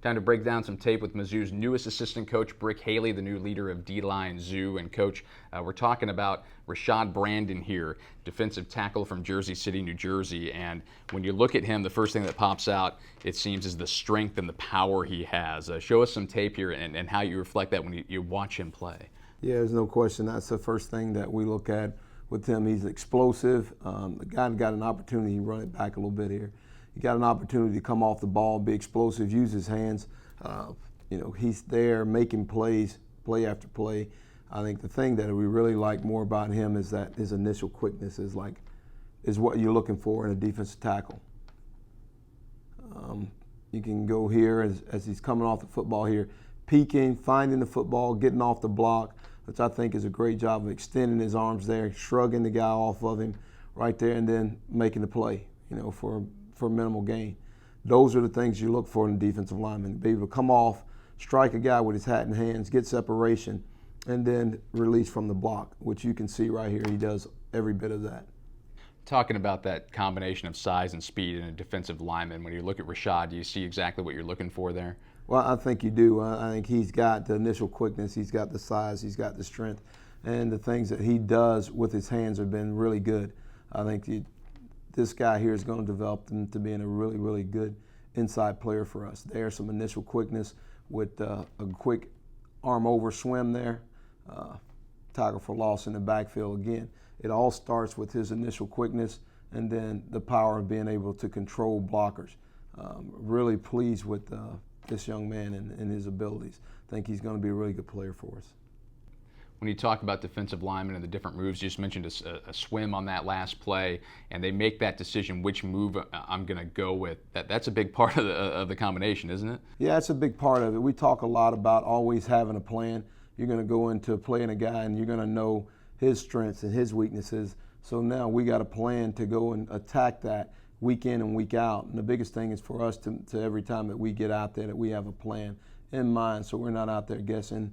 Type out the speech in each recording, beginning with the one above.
Time to break down some tape with Mizzou's newest assistant coach, Brick Haley, the new leader of D-line Zoo. And Coach, we're talking about Rashad Brandon here, defensive tackle from Jersey City, New Jersey. And when you look at him, the first thing that pops out, it seems, is the strength and the power he has. Show us some tape here and how you reflect that when you watch him play. Yeah, there's no question. That's the first thing that we look at with him. He's explosive. The guy got an opportunity to run it back a little bit here. He got an opportunity to come off the ball, be explosive, use his hands. He's there making plays, play after play. I think the thing that we really like more about him is that his initial quickness is what you're looking for in a defensive tackle. You can go here as he's coming off the football here, peeking, finding the football, getting off the block, which I think is a great job of extending his arms there, shrugging the guy off of him right there, and then making the play, for minimal gain. Those are the things you look for in a defensive lineman, to be able to come off, strike a guy with his hat in hands, get separation, and then release from the block, which you can see right here. He does every bit of that. Talking about that combination of size and speed in a defensive lineman, when you look at Rashad, do you see exactly what you're looking for there? Well, I think you do. I think he's got the initial quickness, he's got the size, he's got the strength, and the things that he does with his hands have been really good. I think this guy here is going to develop into being a really, really good inside player for us. There's some initial quickness with a quick arm over swim there, tackle for loss in the backfield. Again, it all starts with his initial quickness and then the power of being able to control blockers. Really pleased with this young man and his abilities. I think he's going to be a really good player for us. When you talk about defensive linemen and the different moves, you just mentioned a swim on that last play, and they make that decision which move I'm going to go with. That's a big part of the combination, isn't it? Yeah, it's a big part of it. We talk a lot about always having a plan. You're going to go into playing a guy, and you're going to know his strengths and his weaknesses. So now we got a plan to go and attack that week in and week out. And the biggest thing is for us to every time that we get out there, that we have a plan in mind, so we're not out there guessing,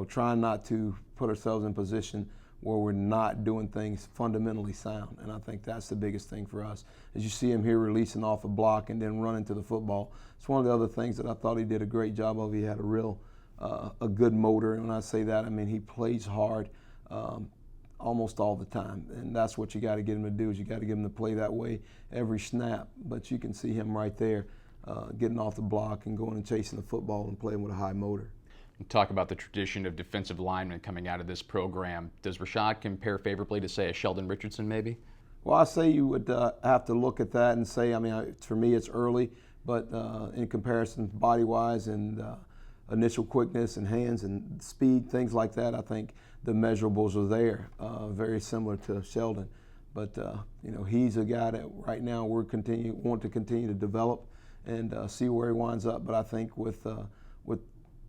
trying not to put ourselves in position where we're not doing things fundamentally sound. And I think that's the biggest thing for us. As you see him here releasing off a block and then running to the football, it's one of the other things that I thought he did a great job of. He had a good motor, and when I say that, I mean he plays hard almost all the time. And that's what you got to get him to do, is you got to get him to play that way every snap. But you can see him right there getting off the block and going and chasing the football and playing with a high motor. Talk about the tradition of defensive linemen coming out of this program. Does Rashad compare favorably to, say, a Sheldon Richardson maybe? Well, I say you would have to look at that and say, for me it's early, but in comparison body-wise and initial quickness and hands and speed, things like that, I think the measurables are there, very similar to Sheldon. But he's a guy that right now we want to continue to develop and see where he winds up. But I think with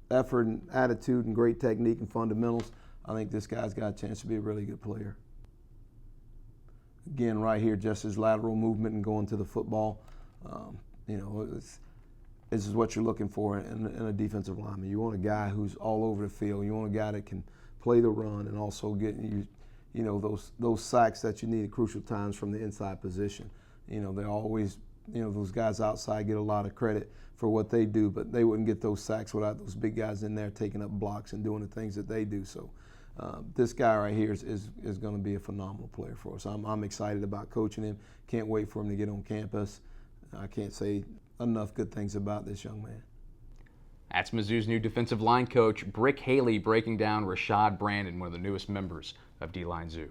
effort and attitude and great technique and fundamentals, I think this guy's got a chance to be a really good player. Again, right here, just his lateral movement and going to the football. This is what you're looking for in a defensive lineman. You want a guy who's all over the field. You want a guy that can play the run and also get those sacks that you need at crucial times from the inside position. They always, those guys outside get a lot of credit for what they do, but they wouldn't get those sacks without those big guys in there taking up blocks and doing the things that they do. So this guy right here is going to be a phenomenal player for us. I'm excited about coaching him. Can't wait for him to get on campus. I can't say enough good things about this young man. That's Mizzou's new defensive line coach, Brick Haley, breaking down Rashad Brandon, one of the newest members of D-Line Zoo.